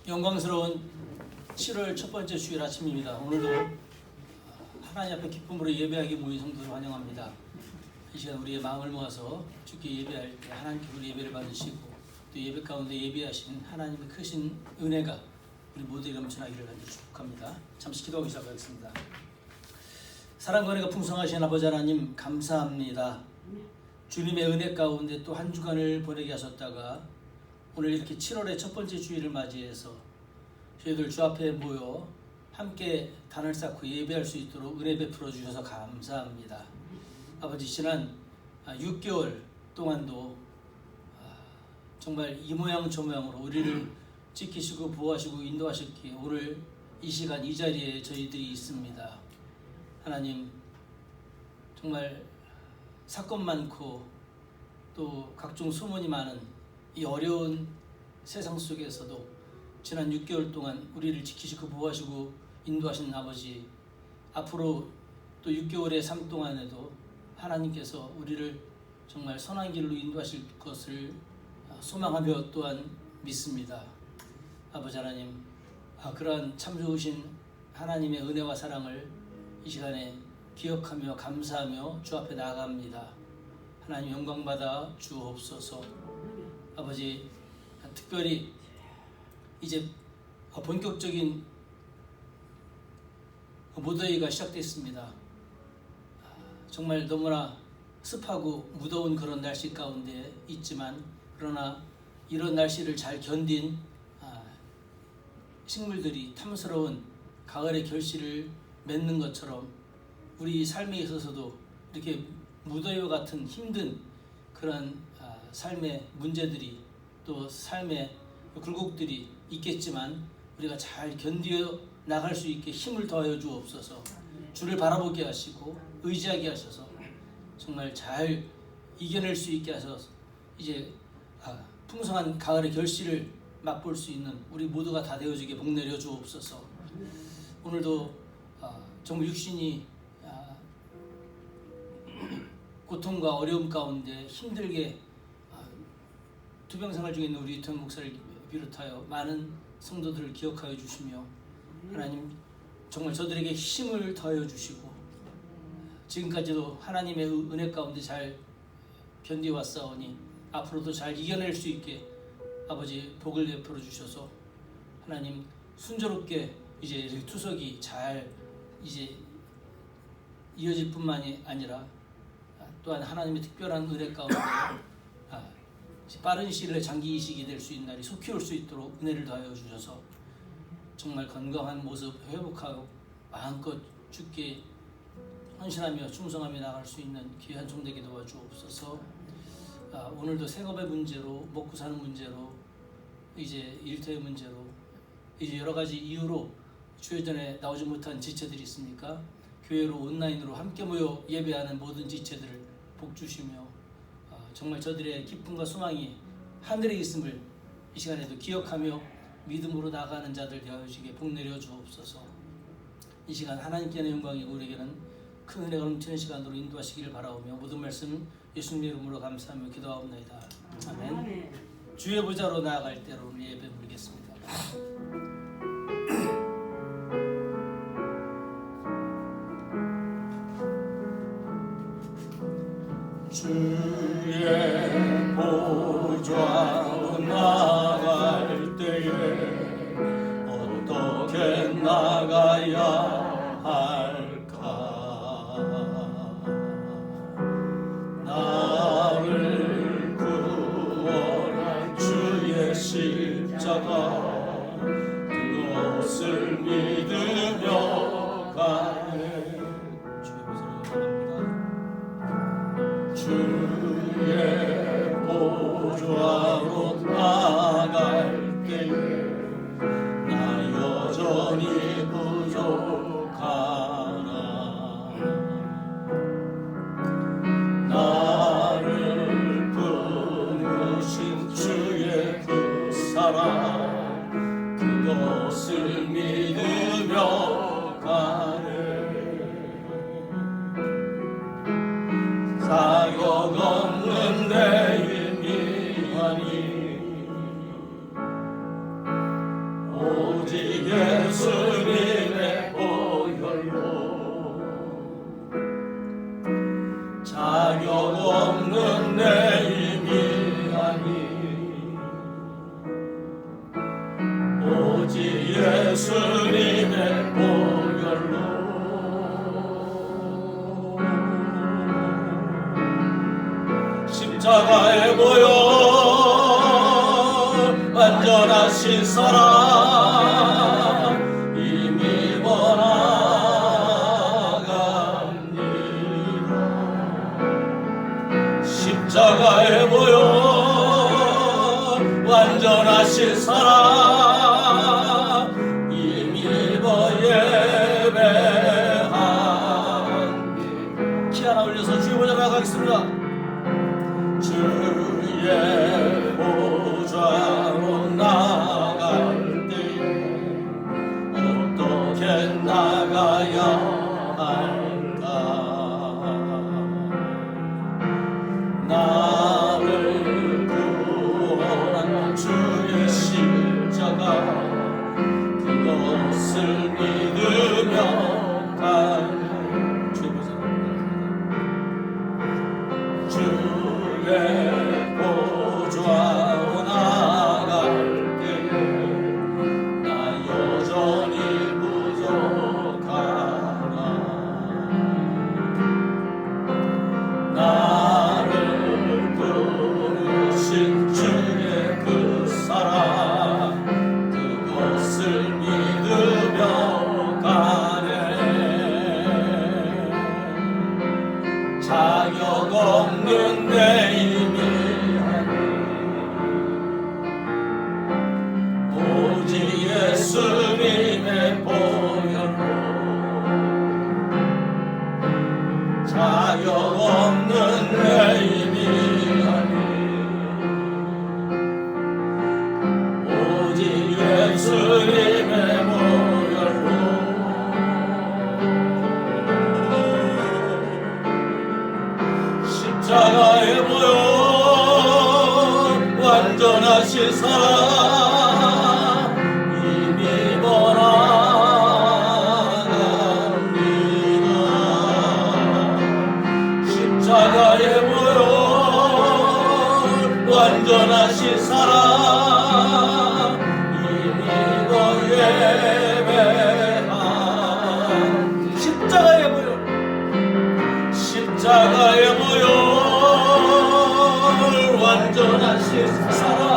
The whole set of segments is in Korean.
영광스러운 7월 첫 번째 주일 아침입니다. 오늘도 하나님 앞에 기쁨으로 예배하기 모인 성도를 환영합니다. 이 시간 우리의 마음을 모아서 주께 예배할 때 하나님께 우리 예배를 받으시고 또 예배 가운데 예배하신 하나님의 크신 은혜가 우리 모두에게 넘쳐나기를 간절히 축복합니다. 잠시 기도하기 시작하겠습니다. 사랑과 은혜가 풍성하신 아버지 하나님 감사합니다. 주님의 은혜 가운데 또 한 주간을 보내게 하셨다가 오늘 이렇게 7월의 첫 번째 주일을 맞이해서 저희들 주 앞에 모여 함께 단을 쌓고 예배할 수 있도록 은혜 베풀어 주셔서 감사합니다. 아버지, 지난 6개월 동안도 정말 이 모양 저 모양으로 우리를 지키시고 보호하시고 인도하셨기에 오늘 이 시간 이 자리에 저희들이 있습니다. 하나님, 정말 사건 많고 또 각종 소문이 많은 이 어려운 세상 속에서도 지난 6개월 동안 우리를 지키시고 보호하시고 인도하신 아버지, 앞으로 또 6개월의 삶 동안에도 하나님께서 우리를 정말 선한 길로 인도하실 것을 소망하며 또한 믿습니다. 아버지 하나님, 그러한 참 좋으신 하나님의 은혜와 사랑을 이 시간에 기억하며 감사하며 주 앞에 나아갑니다. 하나님 영광받아 주옵소서. 아버지, 특별히 이제 본격적인 무더위가 시작됐습니다. 정말 너무나 습하고 무더운 그런 날씨 가운데 있지만, 그러나 이런 날씨를 잘 견딘 식물들이 탐스러운 가을의 결실을 맺는 것처럼 우리 삶에 있어서도 이렇게 무더위와 같은 힘든 그런 삶의 문제들이 또 삶의 굴곡들이 있겠지만 우리가 잘 견디어 나갈 수 있게 힘을 더하여 주옵소서. 주를 바라보게 하시고 의지하게 하셔서 정말 잘 이겨낼 수 있게 하셔서 이제 풍성한 가을의 결실을 맛볼 수 있는 우리 모두가 다 되어지게 복내려 주옵소서. 오늘도 정말 육신이 고통과 어려움 가운데 힘들게 투병생활 중에 있는 우리 이태원 목사를 비롯하여 많은 성도들을 기억하여 주시며, 하나님 정말 저들에게 힘을 더하여 주시고 지금까지도 하나님의 은혜 가운데 잘 견디왔사오니 앞으로도 잘 이겨낼 수 있게 아버지 복을 베풀어 주셔서 하나님 순조롭게 이제 투석이 잘 이제 이어질 뿐만이 아니라 또한 하나님의 특별한 은혜 가운데 빠른 시일에 장기 이식이 될 수 있는 날이 속히 올 수 있도록 은혜를 더하여 주셔서 정말 건강한 모습 회복하고 마음껏 주께 헌신하며 충성하며 나갈 수 있는 귀한 종되게 도와주옵소서. 오늘도 생업의 문제로, 먹고 사는 문제로, 이제 일터의 문제로, 이제 여러 가지 이유로 주일 전에 나오지 못한 지체들이 있습니까? 교회로 온라인으로 함께 모여 예배하는 모든 지체들을 복 주시며 정말 저들의 기쁨과 소망이 하늘에 있음을 이 시간에도 기억하며 믿음으로 나가는 자들 되어주시게 복내려 주옵소서. 이 시간 하나님께는 영광이고 우리에게는 큰 은혜가 넘치는 시간으로 인도하시기를 바라오며 모든 말씀 예수님의 이름으로 감사하며 기도하옵나이다. 아멘. 주의 보좌로 나아갈 때로 우리 예배 드리겠습니다. 주의 보좌로 나갈 때에 어떻게 나가야 할까? 나를 구원한 주의 십자가 그것을 믿으며 가네. 주의 보좌로 나갈 때에 나 여전히 부족하나. 나를 부르신 주의 그 사랑 그것을 믿으며 가네. 자격 없는 내 힘이 아니 오직 예수님의 보혈로 자격 없는 내 힘이 아니 오직 예수님의 보혈로 십자가의 보혈 완전하신 사랑 이미 번화갑니다. 십자가의 보혈 완전하신 사랑 이미 예배합니다. 키 하나 올려서 주의 보좌 나가겠습니다. 주의 보좌로 나갈 때 어떻게 나가야 할까? 나를 구원한 주의 십자가 그것을 믿으며 가는 주의 보좌로 나갈 때에 나 여전히 부족하나 나를 부르신 주의 그 사랑 그것을 믿으며 가네. 자격 없는 내 힘이 아니 오직 예수님의 보혈로 자격 없는 내 힘이 아니 오직 예수님의 보혈로 십자가의 보혈 완전하신 사랑 이미 번화갑니다. 십자가의 보혈 완전하신 사랑 이미 예배합니다. 십자가의 보혈 십자가의 보혈 완전하신 사랑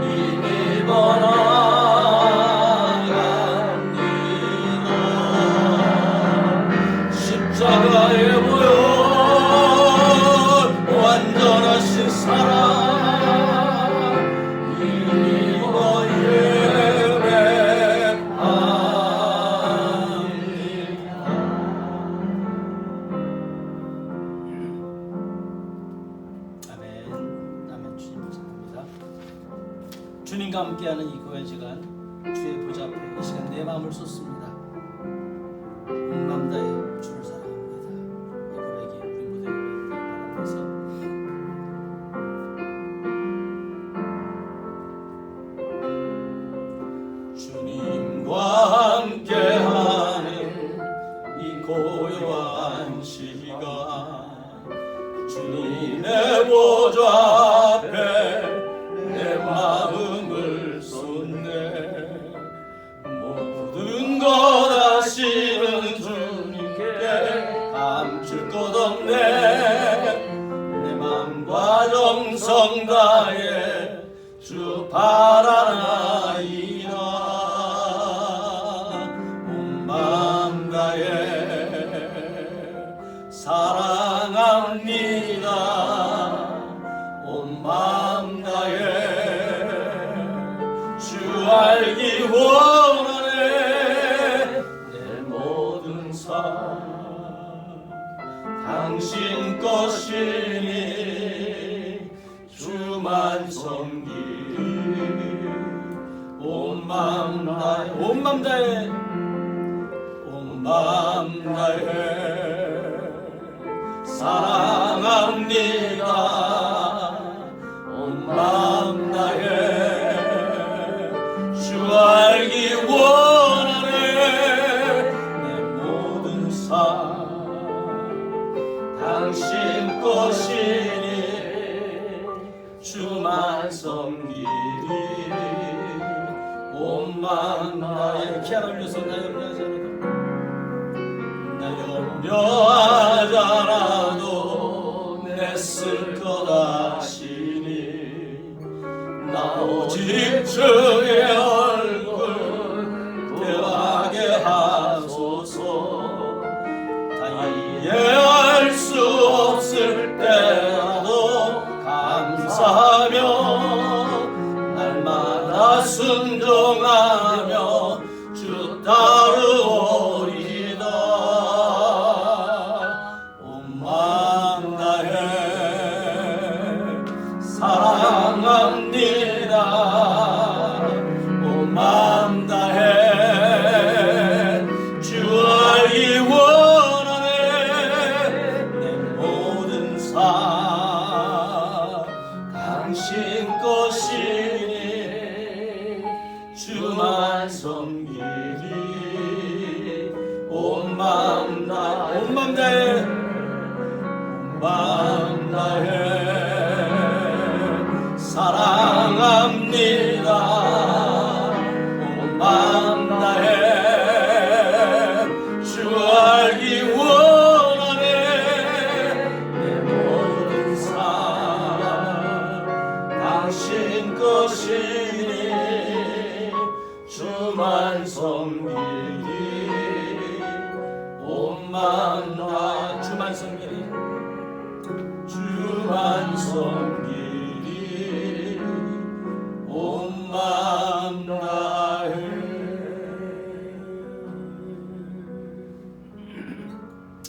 이미 번화갑니다. 십자가의 보혈 완전하신 사랑 이미 예배합니다. 주님과 함께하는 이 고연 시간 주의 보좌 앞에 이 시간 내 마음을 쏟습니다. 온 마음 다해 주를 사랑합니다. 이 고백이 우리 모두에게 바라면서 주님과 함께하는 이 고요한 시간 주님의 보좌 앞에 내 마음을 쏟네. 모든 것 아시는 주님께 감출 것 없네. 내 마음과 정성 다해 주 바라나이다. 온 마음 다해 사랑합니다. 온 마음 다해 주 알기 원하네. 내 모든 삶 당신 것이니 주만 섬기리. 온 마음 다해 온 마음 다해 온 마음 다해 사랑합니다. 온 마음 다해 알기 원하네. 내 모든 삶 당신 것이니 주만 섬기리. 온 마음 나의 키 하나님께서 나 염려하지 않아도 나 염려하지 않아도 냈을 것 아시니 나 오직 주의 얼굴 대하게 하소서. 다 이해할 수 없을 때라도 감사하며 날마다 순종하며 주 따르오리다. 온 마음 다해 사랑합니다. 온 마음 다해 주 알기 원하네. 내 모든 삶 당신 것이니 주만 섬기리. 온 마음 다해 온 마음 다해 온 마음 다해 사랑합니다. 온 마음 다해 주 알기 원하네. 내 모든 삶 당신 것이니 주만 섬기리. 온 마음 다 주만 섬기리. 주만 섬기리. 온 마음 다해.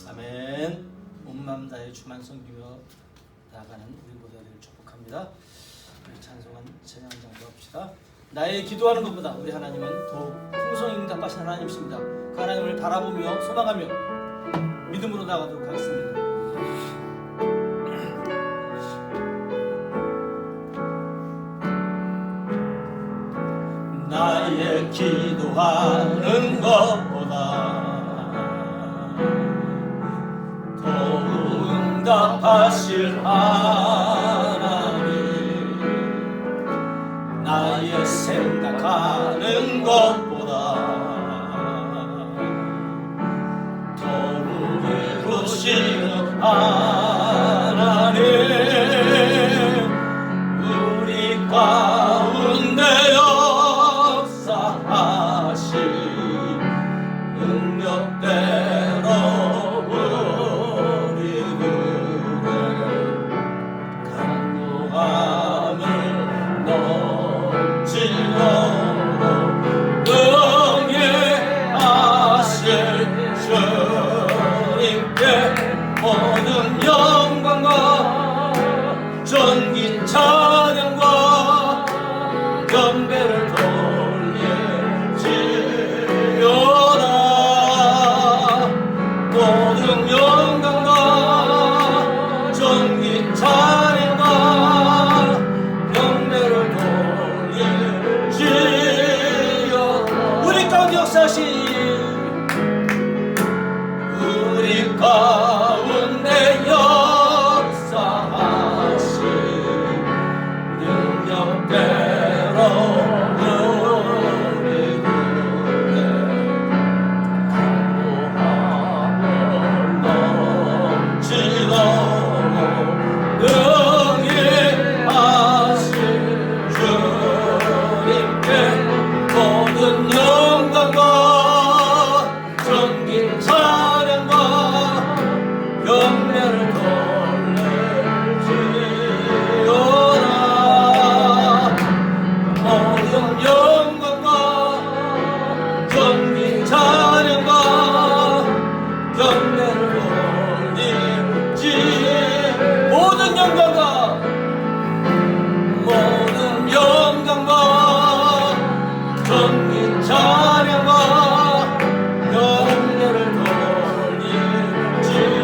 아멘. 온 마음 다해 주만 섬기며 나아가는 우리 모두가 되길 축복합니다. 우리 찬송한 찬양장 합시다. 나의 기도하는 것보다 우리 하나님은 더욱 풍성응답하신 하나님이십니다. 그 하나님을 바라보며 소망하며 믿음으로 나가도록 하겠습니다. 나의 기도하는 것보다 더욱 응답하실 하나님, 나의 생각하는 것보다 더욱 이루시는 하나님, 우리 가운데 역사하시 능력대로 우리들의 강구함을 넘치도록 응예하실 주님께 모든 영광과 존귀 찬양과 경배를 돌릴지어다. 모든 영광과 존귀 찬양과 경배를 돌릴지어다. 우리 가운데 역사하신 우리 가운데 역사하신 능력대로 우리들의 강구함을 넘치도록 능히하신 주님께 모든 영광과 존귀 찬양과 경배를 돌릴지어다. 모든 영광과 존귀 찬양과 경배를 돌릴지. 모든 영광과 모든 영광과 존귀 찬양과 경배를 돌릴지어다.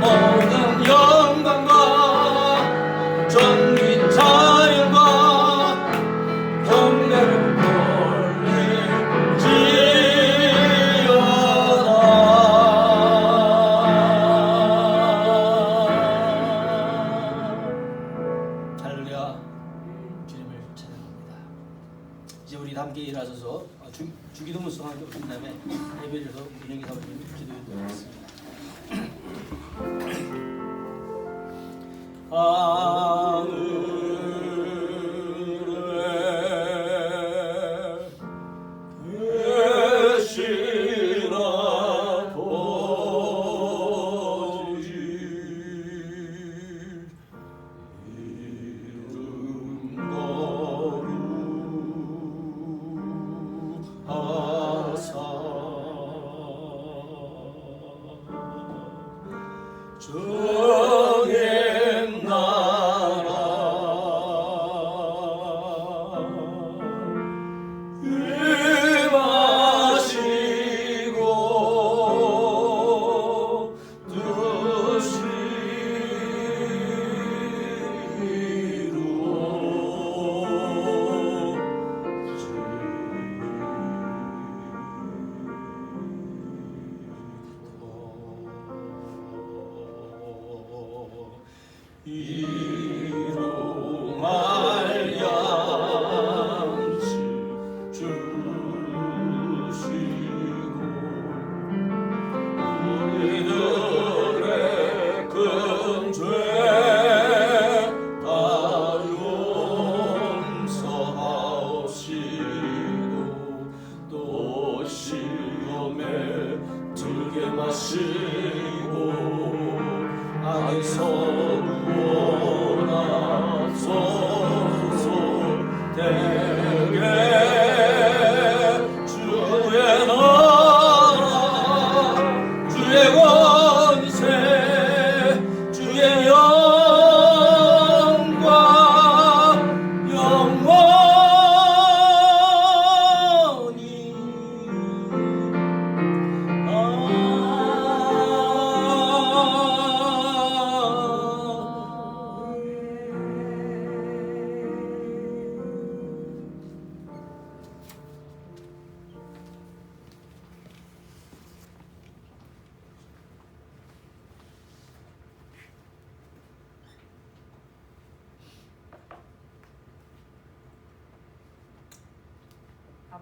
모든 영광과 존귀 찬양과 이제 우리 함께 일어서서 주기도문 성하게 오신 다음에 예배를 해서 민영이 사모님 기도해 드리겠습니다.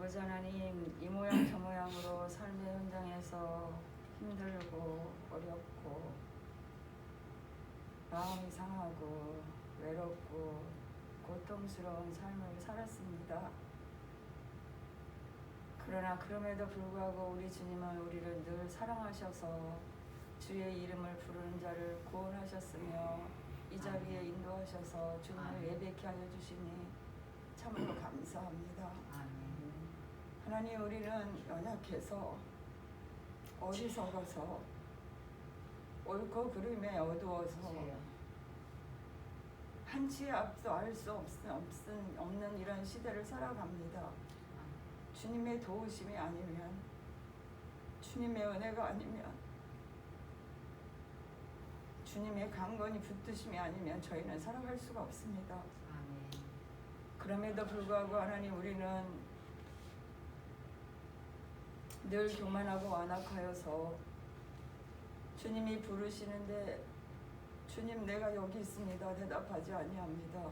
아버지 하나님, 이 모양 저 모양으로 삶의 현장에서 힘들고 어렵고 마음이 상하고 외롭고 고통스러운 삶을 살았습니다. 그러나 그럼에도 불구하고 우리 주님은 우리를 늘 사랑하셔서 주의 이름을 부르는 자를 구원하셨으며 이 자리에 인도하셔서 주님을 예배케 하여 주시니 참으로 감사합니다. 하나님, 우리는 연약해서 어리석어서 옳고 그름에 어두워서 한치의 앞도 알 수 없는 이런 시대를 살아갑니다. 주님의 도우심이 아니면, 주님의 은혜가 아니면, 주님의 강건히 붙드심이 아니면 저희는 살아갈 수가 없습니다. 그럼에도 불구하고 하나님, 우리는 늘 교만하고 완악하여서 주님이 부르시는데 주님 내가 여기 있습니다 대답하지 아니합니다.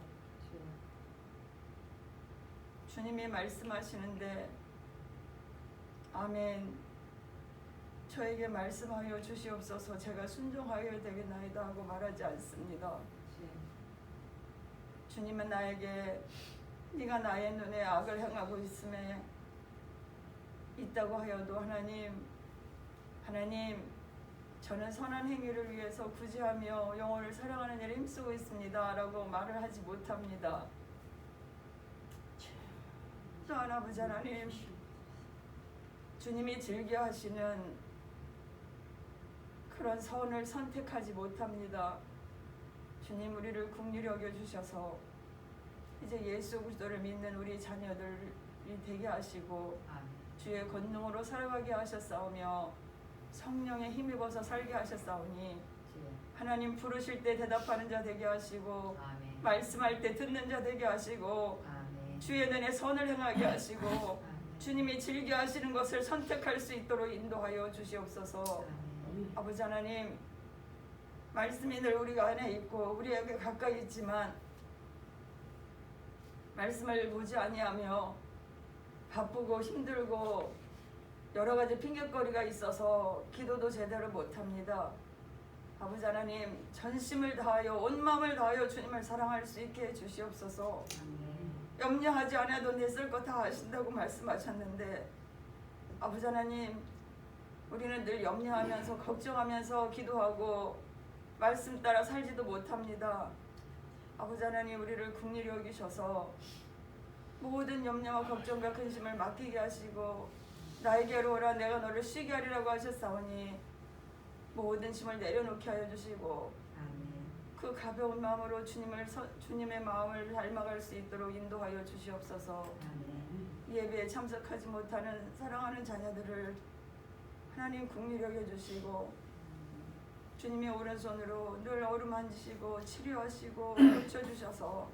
주님이 말씀하시는데 아멘 저에게 말씀하여 주시옵소서 제가 순종하여야 되겠나이다 하고 말하지 않습니다. 주님은 나에게 네가 나의 눈에 악을 행하고 있다고 하여도 하나님 저는 선한 행위를 위해서 구제하며 영혼을 사랑하는 일에 힘쓰고 있습니다 라고 말을 하지 못합니다. 또한 아버지 하나님, 주님이 즐겨하시는 그런 선을 선택하지 못합니다. 주님, 우리를 긍휼히 여겨주셔서 이제 예수 그리스도를 믿는 우리 자녀들이 되게 하시고 주의 권능으로 살아가게 하셨사오며 성령에 힘입어서 살게 하셨사오니 하나님 부르실 때 대답하는 자 되게 하시고 말씀할 때 듣는 자 되게 하시고 주의 눈에 선을 행하게 하시고 주님이 즐겨 하시는 것을 선택할 수 있도록 인도하여 주시옵소서. 아버지 하나님, 말씀이 늘 우리가 안에 있고 우리에게 가까이 있지만 말씀을 보지 아니하며 바쁘고 힘들고 여러 가지 핑곗거리가 있어서 기도도 제대로 못합니다. 아버지 하나님, 전심을 다하여 온 마음을 다하여 주님을 사랑할 수 있게 해주시옵소서. 염려하지 않아도 내 쓸 거 다 아신다고 말씀하셨는데 아버지 하나님, 우리는 늘 염려하면서 걱정하면서 기도하고 말씀 따라 살지도 못합니다. 아버지 하나님, 우리를 긍휼히 여기셔서 모든 염려와 걱정과 근심을 맡기게 하시고 나에게로 오라 내가 너를 쉬게 하리라고 하셨사오니 모든 짐을 내려놓게 하여 주시고 그 가벼운 마음으로 주님의 마음을 닮아갈 수 있도록 인도하여 주시옵소서. 예배에 참석하지 못하는 사랑하는 자녀들을 하나님 긍휼히 여겨주시고 주님의 오른손으로 늘 어루만지시고 치료하시고 고쳐주셔서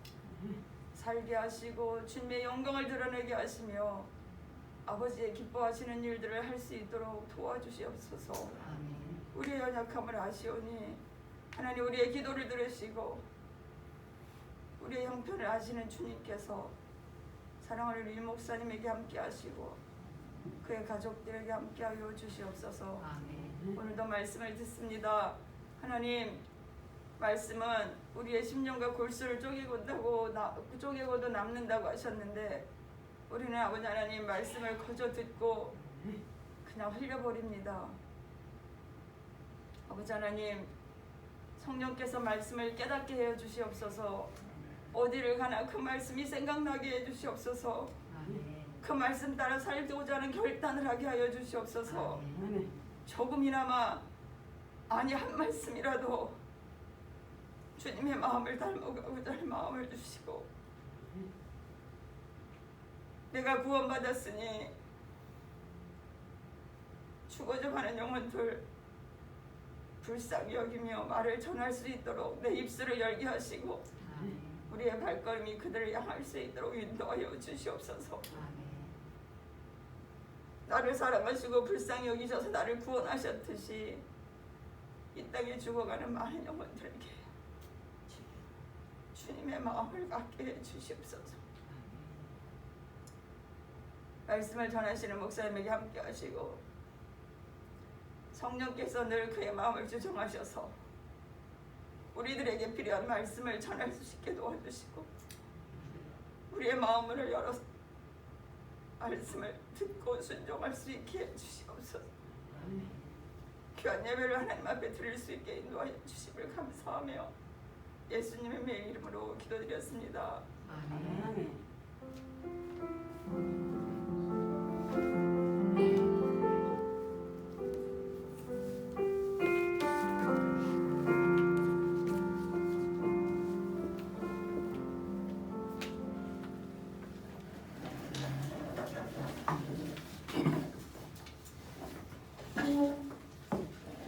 살게 하시고 주님의 영광을 드러내게 하시며 아버지의 기뻐하시는 일들을 할 수 있도록 도와주시옵소서. 우리의 연약함을 아시오니 하나님, 우리의 기도를 들으시고 우리의 형편을 아시는 주님께서 사랑하는 이 목사님에게 함께 하시고 그의 가족들에게 함께 하여 주시옵소서. 오늘도 말씀을 듣습니다. 하나님, 말씀은 우리의 심령과 골수를 쪼개고도 남는다고 하셨는데 우리는 아버지 하나님 말씀을 거저 듣고 그냥 흘려버립니다. 아버지 하나님, 성령께서 말씀을 깨닫게 해 주시옵소서. 어디를 가나 그 말씀이 생각나게 해 주시옵소서. 그 말씀 따라 살고자 하는 결단을 하게 하여 주시옵소서. 조금이나마 아니 한 말씀이라도 주님의 마음을 닮아가고자 하는 마음을 주시고 내가 구원받았으니 죽어져 가는 영혼들 불쌍히 여기며 말을 전할 수 있도록 내 입술을 열게 하시고 우리의 발걸음이 그들을 향할 수 있도록 인도하여 주시옵소서. 나를 사랑하시고 불쌍히 여기셔서 나를 구원하셨듯이 이 땅에 죽어가는 많은 영혼들에게 주님의 마음을 갖게 해주시옵소서. 말씀을 전하시는 목사님에게 함께 하시고 성령께서 늘 그의 마음을 주정하셔서 우리들에게 필요한 말씀을 전할 수 있게 도와주시고 우리의 마음을 열어서 말씀을 듣고 순종할 수 있게 해주시옵소서. 귀한 예배를 하나님 앞에 드릴 수 있게 인도하여 주심을 감사하며 예수님의 매 이름으로 기도드렸습니다. 아멘.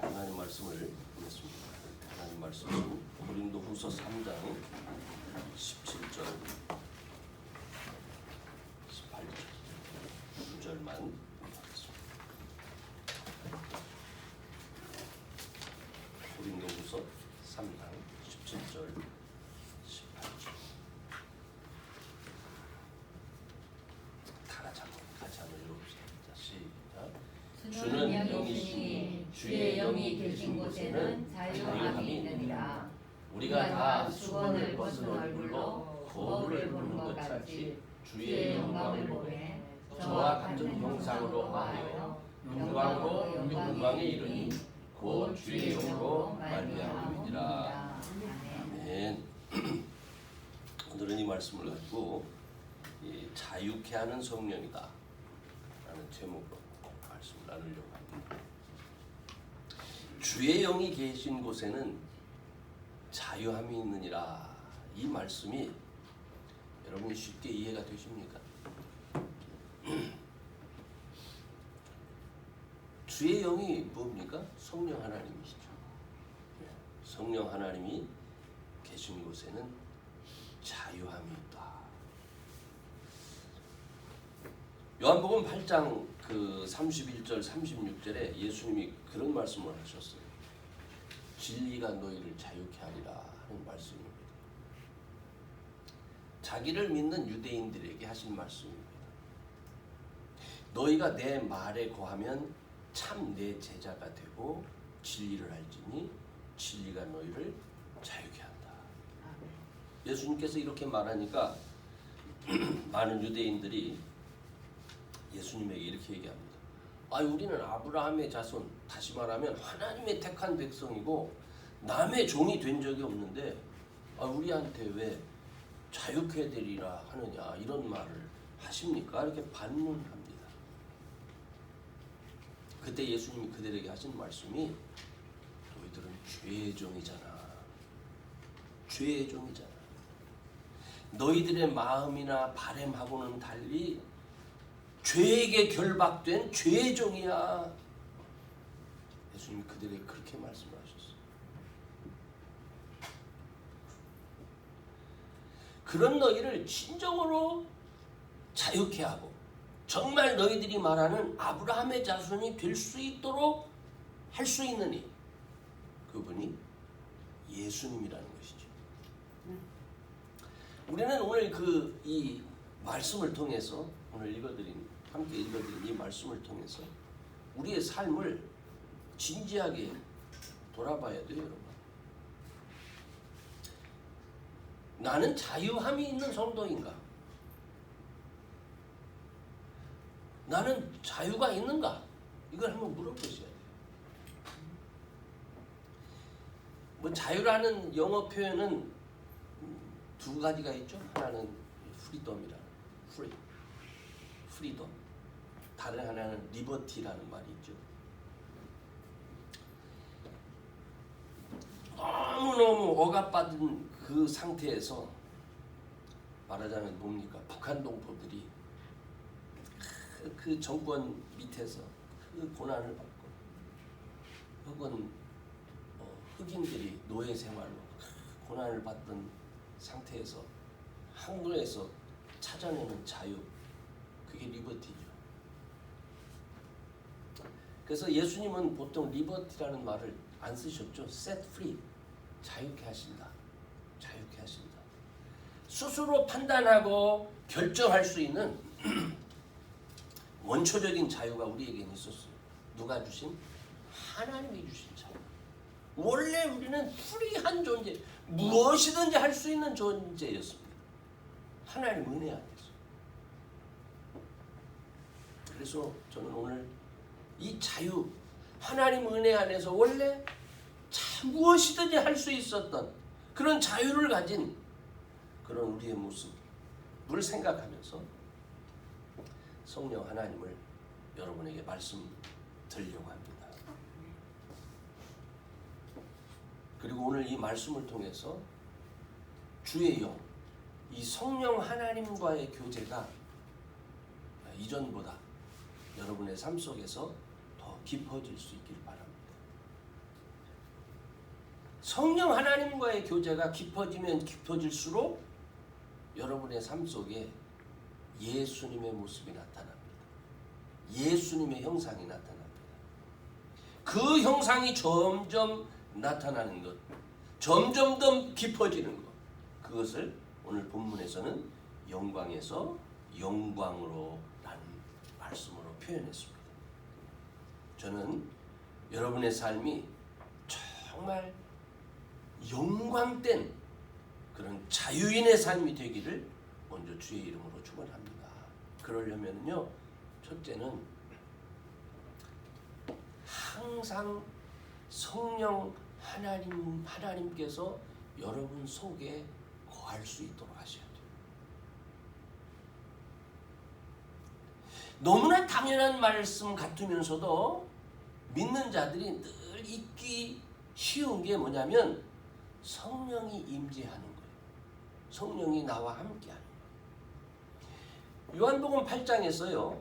하나님 말씀을 보겠습니다. 하나님 말씀은 고린도후서 3장 17절 18절 9절만 하겠습니다. 고린도후서 3장 17절 18절 다 같이 한번 읽어봅시다. 자, 시작. 주는 영이시니 주의 영이 계신 곳에는 자유함이 있느니라. 우리가 다 수건을 벗은 얼굴로 거울을 보는 것 같이 주의 영광을 보매 저와 같은 형상으로 하여 영광으로 영광에 이르니 곧 주의 영으로 말미암음이니라. 아멘. 오늘은 이 말씀을 가지고 자유케 하는 성령이다 라는 제목으로 말씀을 나누려고 합니다. 주의 영이 계신 곳에는 자유함이 있느니라. 이 말씀이 여러분이 쉽게 이해가 되십니까? 주의 영이 뭡니까? 성령 하나님이시죠. 성령 하나님이 계신 곳에는 자유함이 있다. 요한복음 8장 31절 36절에 예수님이 그런 말씀을 하셨어요. 진리가 너희를 자유케 하리라 하는 말씀입니다. 자기를 믿는 유대인들에게 하신 말씀입니다. 너희가 내 말에 거하면 참 내 제자가 되고 진리를 알지니 진리가 너희를 자유케 한다. 예수님께서 이렇게 말하니까 많은 유대인들이 예수님에게 이렇게 얘기합니다. 우리는 아브라함의 자손, 다시 말하면 하나님의 택한 백성이고 남의 종이 된 적이 없는데 우리한테 왜 자유케 되리라 하느냐 이런 말을 하십니까? 이렇게 반문합니다. 그때 예수님이 그들에게 하신 말씀이 너희들은 죄의 종이잖아. 죄의 종이잖아. 너희들의 마음이나 바램하고는 달리 죄에게 결박된 죄의 종이야. 예수님이 그들에게 그렇게 말씀하셨어요. 그런 너희를 진정으로 자유케 하고 정말 너희들이 말하는 아브라함의 자손이 될 수 있도록 할 수 있느니 그분이 예수님이라는 것이죠. 우리는 오늘 이 말씀을 통해서 오늘 함께 읽어드린 이 말씀을 통해서 우리의 삶을 진지하게 돌아봐야 돼요, 여러분. 나는 자유함이 있는 성도인가? 나는 자유가 있는가? 이걸 한번 물어보셔야 돼요. 자유라는 영어 표현은 두 가지가 있죠. 하나는 프리덤이라는 프리덤. 다른 하나는 리버티라는 말이 있죠. 너무너무 억압받은 그 상태에서 말하자면 뭡니까? 북한 동포들이 그 정권 밑에서 그 고난을 받고 혹은 흑인들이 노예 생활로 고난을 받던 상태에서 한국에서 찾아내는 자유, 그게 리버티죠. 그래서 예수님은 보통 리버티라는 말을 안 쓰셨죠. set free, 자유케 하신다. 자유케 하신다. 스스로 판단하고 결정할 수 있는 원초적인 자유가 우리에게는 있었어요. 누가 주신? 하나님이 주신 자유. 원래 우리는 프리한 존재, 무엇이든지 할 수 있는 존재였습니다. 하나님 은혜 안에서. 그래서 저는 오늘 이 자유, 하나님 은혜 안에서 원래 참 무엇이든지 할 수 있었던 그런 자유를 가진 그런 우리의 모습을 생각하면서 성령 하나님을 여러분에게 말씀드리려고 합니다. 그리고 오늘 이 말씀을 통해서 주의 영, 이 성령 하나님과의 교제가 이전보다 여러분의 삶 속에서 더 깊어질 수 있기를 바랍니다. 성령 하나님과의 교제가 깊어지면 깊어질수록 여러분의 삶 속에 예수님의 모습이 나타납니다. 예수님의 형상이 나타납니다. 그 형상이 점점 나타나는 것, 점점 더 깊어지는 것, 그것을 오늘 본문에서는 영광에서 영광으로 라는 말씀으로 표현했습니다. 저는 여러분의 삶이 정말 영광된 그런 자유인의 삶이 되기를 먼저 주의 이름으로 축원합니다. 그러려면요, 첫째는 항상 성령 하나님께서 여러분 속에 거할 수 있도록 하셔야 돼요. 너무나 당연한 말씀 같으면서도 믿는 자들이 늘 잊기 쉬운 게 뭐냐면 성령이 임재하는 거예요. 성령이 나와 함께하는 거예요. 요한복음 8장에서요.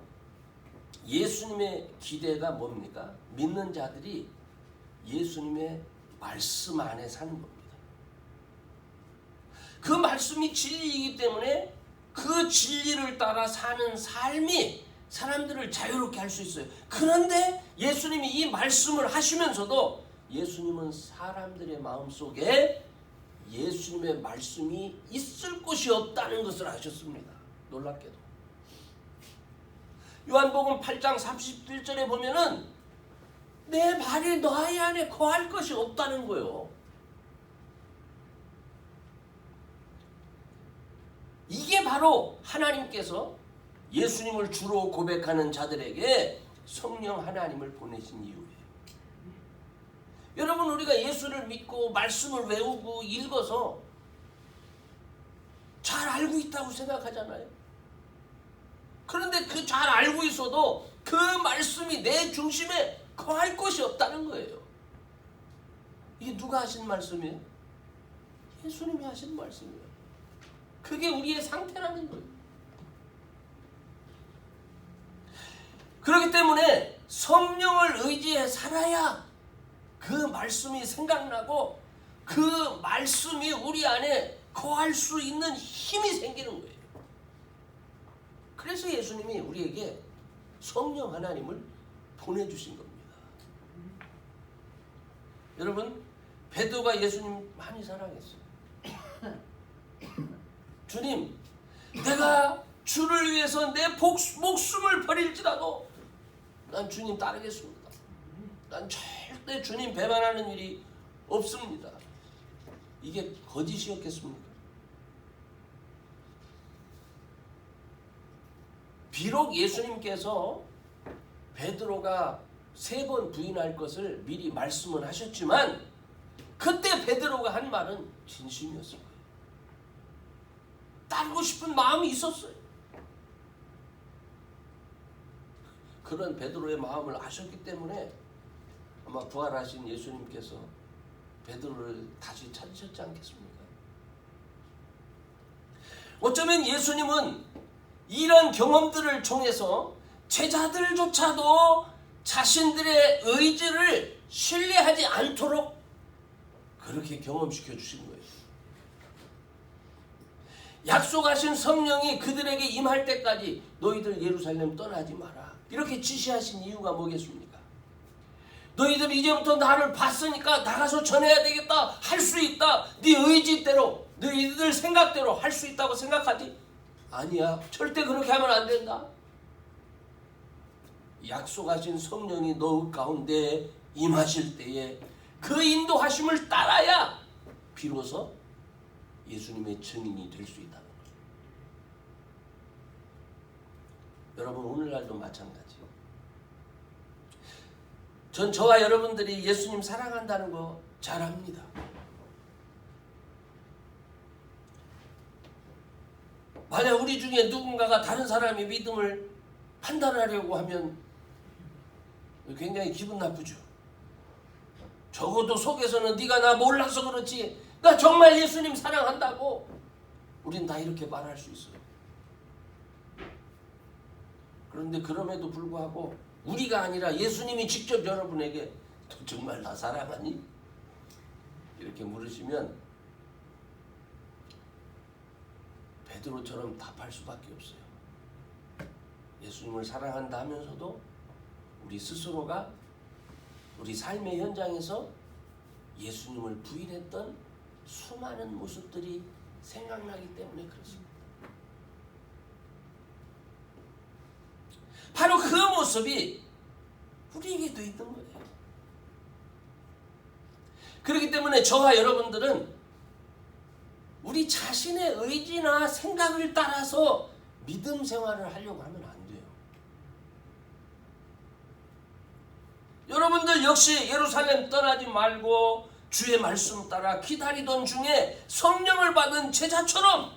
예수님의 기대가 뭡니까? 믿는 자들이 예수님의 말씀 안에 사는 겁니다. 그 말씀이 진리이기 때문에 그 진리를 따라 사는 삶이 사람들을 자유롭게 할 수 있어요. 그런데 예수님이 이 말씀을 하시면서도 예수님은 사람들의 마음속에 예수님의 말씀이 있을 곳이 없다는 것을 아셨습니다. 놀랍게도. 요한복음 8장 31절에 보면은 내 말이 너희 안에 거할 것이 없다는 거예요. 이게 바로 하나님께서 예수님을 주로 고백하는 자들에게 성령 하나님을 보내신 이유예요. 여러분, 우리가 예수를 믿고 말씀을 외우고 읽어서 잘 알고 있다고 생각하잖아요. 그런데 그 잘 알고 있어도 그 말씀이 내 중심에 거할 것이 없다는 거예요. 이게 누가 하신 말씀이에요? 예수님이 하신 말씀이에요. 그게 우리의 상태라는 거예요. 그렇기 때문에 성령을 의지해 살아야 그 말씀이 생각나고 그 말씀이 우리 안에 거할 수 있는 힘이 생기는 거예요. 그래서 예수님이 우리에게 성령 하나님을 보내주신 겁니다. 여러분, 베드로가 예수님 많이 사랑했어요. 주님, 내가 주를 위해서 내 목숨을 버릴지라도 난 주님 따르겠습니다. 난 절대 주님 배반하는 일이 없습니다. 이게 거짓이었겠습니까? 비록 예수님께서 베드로가 3번 부인할 것을 미리 말씀을 하셨지만 그때 베드로가 한 말은 진심이었을 거예요. 따르고 싶은 마음이 있었어요. 그런 베드로의 마음을 아셨기 때문에 아마 부활하신 예수님께서 베드로를 다시 찾으셨지 않겠습니까? 어쩌면 예수님은 이런 경험들을 통해서 제자들조차도 자신들의 의지를 신뢰하지 않도록 그렇게 경험시켜 주신 거예요. 약속하신 성령이 그들에게 임할 때까지 너희들 예루살렘 떠나지 마라. 이렇게 지시하신 이유가 뭐겠습니까? 너희들 이제부터 나를 봤으니까 나가서 전해야 되겠다. 할 수 있다. 네 의지대로, 너희들 생각대로 할 수 있다고 생각하지? 아니야. 절대 그렇게 하면 안 된다. 약속하신 성령이 너 가운데 임하실 때에 그 인도하심을 따라야 비로소 예수님의 증인이 될 수 있다는 거예요. 여러분, 오늘날도 마찬가지예요. 전 저와 여러분들이 예수님 사랑한다는 거 잘 압니다. 만약 우리 중에 누군가가 다른 사람의 믿음을 판단하려고 하면 굉장히 기분 나쁘죠. 적어도 속에서는 네가 나 몰라서 그렇지, 나 정말 예수님 사랑한다고 우린 다 이렇게 말할 수 있어요. 그런데 그럼에도 불구하고 우리가 아니라 예수님이 직접 여러분에게 너 정말 나 사랑하니? 이렇게 물으시면 베드로처럼 답할 수밖에 없어요. 예수님을 사랑한다 하면서도 우리 스스로가 우리 삶의 현장에서 예수님을 부인했던 수많은 모습들이 생각나기 때문에 그렇습니다. 바로 그 모습이 우리에게도 있는 거예요. 그렇기 때문에 저와 여러분들은 우리 자신의 의지나 생각을 따라서 믿음 생활을 하려고 하면 안 돼요. 여러분들 역시 예루살렘 떠나지 말고 주의 말씀 따라 기다리던 중에 성령을 받은 제자처럼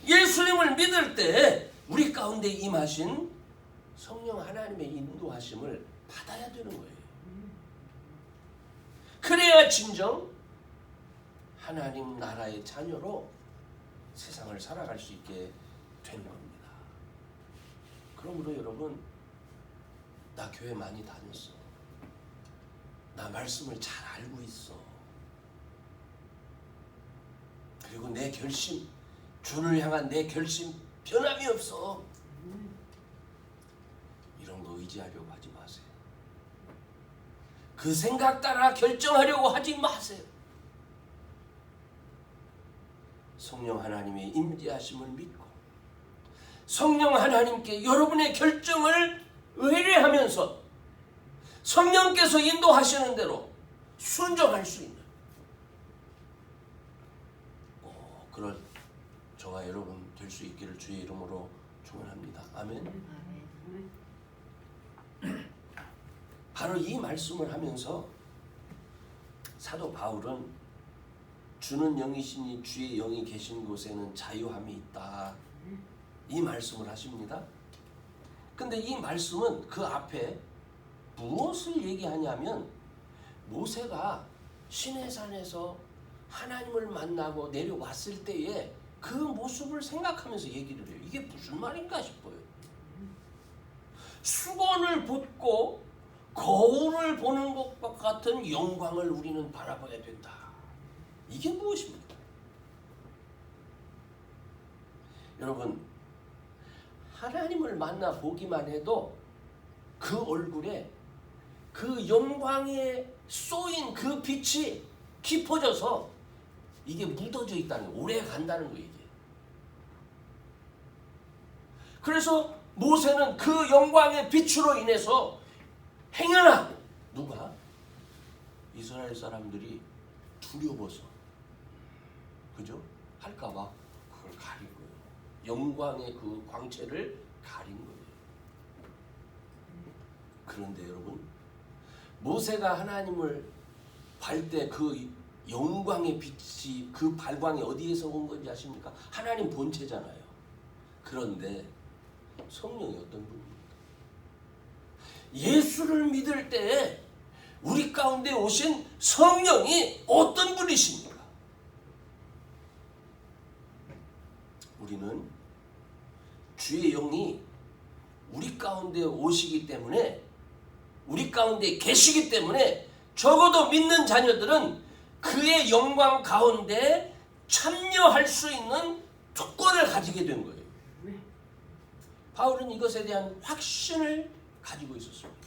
예수님을 믿을 때 우리 가운데 임하신 성령 하나님의 인도하심을 받아야 되는 거예요. 그래야 진정 하나님 나라의 자녀로 세상을 살아갈 수 있게 되는 겁니다. 그러므로 여러분, 나 교회 많이 다녔어. 나 말씀을 잘 알고 있어. 그리고 내 결심, 주를 향한 내 결심 변함이 없어. 이런 거 의지하려고 하지 마세요. 그 생각 따라 결정하려고 하지 마세요. 성령 하나님의 임재하심을 믿고 성령 하나님께 여러분의 결정을 의뢰하면서 성령께서 인도하시는 대로 순종할 수 있는 그런 저와 여러분 될 수 있기를 주의 이름으로 축원합니다. 아멘. 바로 이 말씀을 하면서 사도 바울은 주는 영이시니 주의 영이 계신 곳에는 자유함이 있다. 이 말씀을 하십니다. 근데 이 말씀은 그 앞에 무엇을 얘기하냐면 모세가 시내산에서 하나님을 만나고 내려왔을 때에 그 모습을 생각하면서 얘기를 해요. 이게 무슨 말인가 싶어요. 수건을 벗고 거울을 보는 것과 같은 영광을 우리는 바라봐야 된다. 이게 무엇입니까? 여러분, 하나님을 만나 보기만 해도 그 얼굴에 그 영광에 쏘인 그 빛이 깊어져서 이게 묻어져 있다는 거예요. 오래 간다는 거예요. 이게. 그래서 모세는 그 영광의 빛으로 인해서 행여나 누가 이스라엘 사람들이 두려워서 그죠? 할까봐 그걸 가린 거예요. 영광의 그 광채를 가린 거예요. 그런데 여러분, 모세가 하나님을 발 때 그 영광의 빛이 그 발광이 어디에서 온 건지 아십니까? 하나님 본체잖아요. 그런데 성령이 어떤 분입니까? 예수를 믿을 때 우리 가운데 오신 성령이 어떤 분이십니까? 우리는 주의 영이 우리 가운데 오시기 때문에, 우리 가운데 계시기 때문에 적어도 믿는 자녀들은 그의 영광 가운데 참여할 수 있는 특권을 가지게 된 거예요. 바울은 이것에 대한 확신을 가지고 있었습니다.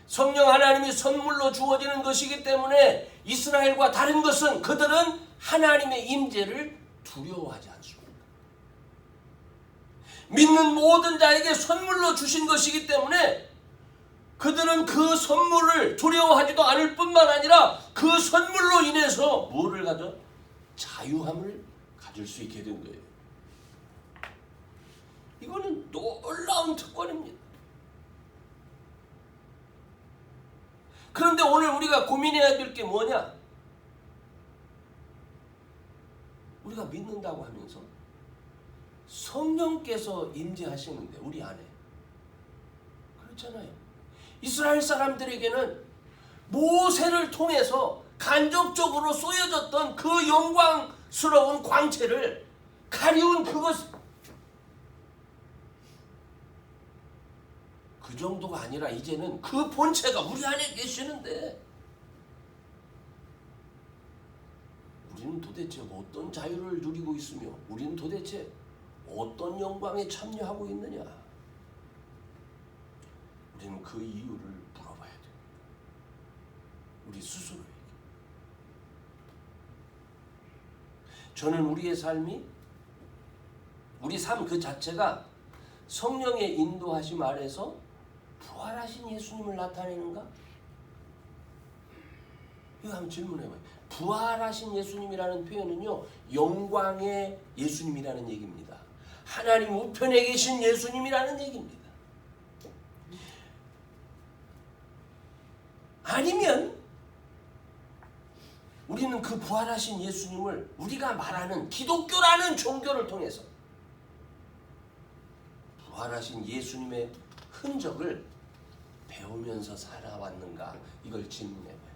성령 하나님이 선물로 주어지는 것이기 때문에 이스라엘과 다른 것은 그들은 하나님의 임재를 두려워하지 않습니다. 믿는 모든 자에게 선물로 주신 것이기 때문에 그들은 그 선물을 두려워하지도 않을 뿐만 아니라 그 선물로 인해서 뭐를 가져? 자유함을 가질 수 있게 된 거예요. 이거는 놀라운 특권입니다. 그런데 오늘 우리가 고민해야 될 게 뭐냐? 우리가 믿는다고 하면서 성령께서 임재하시는데 우리 안에 그렇잖아요. 이스라엘 사람들에게는 모세를 통해서 간접적으로 쏘여졌던 그 영광스러운 광채를 가리운 그것, 그 정도가 아니라 이제는 그 본체가 우리 안에 계시는데 우리는 도대체 어떤 자유를 누리고 있으며 우리는 도대체 어떤 영광에 참여하고 있느냐? 우리는 그 이유를 물어봐야 됩니다. 우리 스스로에게. 저는 우리의 삶이, 우리 삶 그 자체가 성령의 인도하심 아래서 부활하신 예수님을 나타내는가? 이거 한번 질문해봐요. 부활하신 예수님이라는 표현은요, 영광의 예수님이라는 얘기입니다. 하나님 우편에 계신 예수님이라는 얘기입니다. 아니면 우리는 그 부활하신 예수님을 우리가 말하는 기독교라는 종교를 통해서 부활하신 예수님의 흔적을 배우면서 살아왔는가? 이걸 질문해봐야 돼요.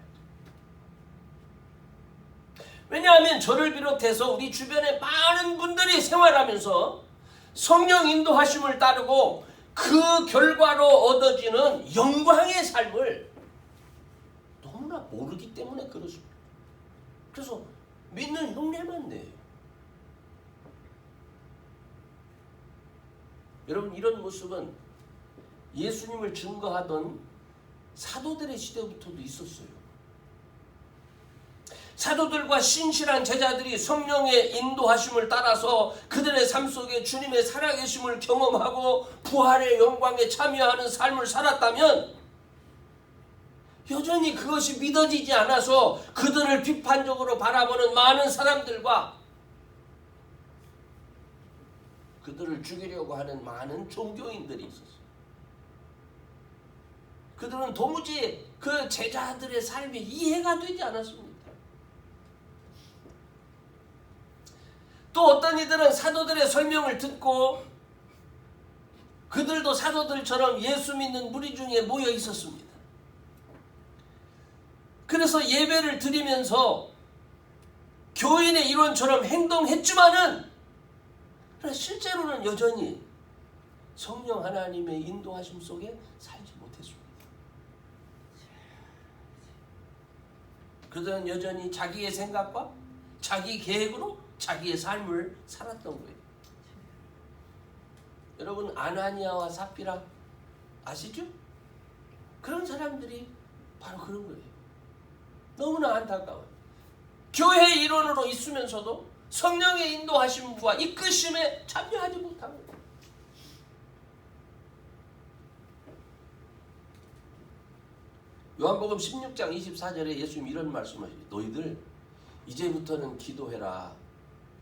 왜냐하면 저를 비롯해서 우리 주변에 많은 분들이 생활하면서 성령 인도하심을 따르고 그 결과로 얻어지는 영광의 삶을 너무나 모르기 때문에 그렇습니다. 그래서 믿는 흉내만 내요. 여러분, 이런 모습은 예수님을 증거하던 사도들의 시대부터도 있었어요. 사도들과 신실한 제자들이 성령의 인도하심을 따라서 그들의 삶 속에 주님의 살아계심을 경험하고 부활의 영광에 참여하는 삶을 살았다면 여전히 그것이 믿어지지 않아서 그들을 비판적으로 바라보는 많은 사람들과 그들을 죽이려고 하는 많은 종교인들이 있었어요. 그들은 도무지 그 제자들의 삶이 이해가 되지 않았습니다. 또 어떤 이들은 사도들의 설명을 듣고 그들도 사도들처럼 예수 믿는 무리 중에 모여 있었습니다. 그래서 예배를 드리면서 교인의 일원처럼 행동했지만은 실제로는 여전히 성령 하나님의 인도하심 속에 살지 못했습니다. 그들은 여전히 자기의 생각과 자기 계획으로 자기의 삶을 살았던 거예요. 여러분 아나니아와 삽비라 아시죠? 그런 사람들이 바로 그런 거예요. 너무나 안타까워요. 교회 일원으로 있으면서도 성령의 인도하심과 이끄심에 참여하지 못한 거예요. 요한복음 16장 24절에 예수님이 이런 말씀하시죠. 너희들 이제부터는 기도해라.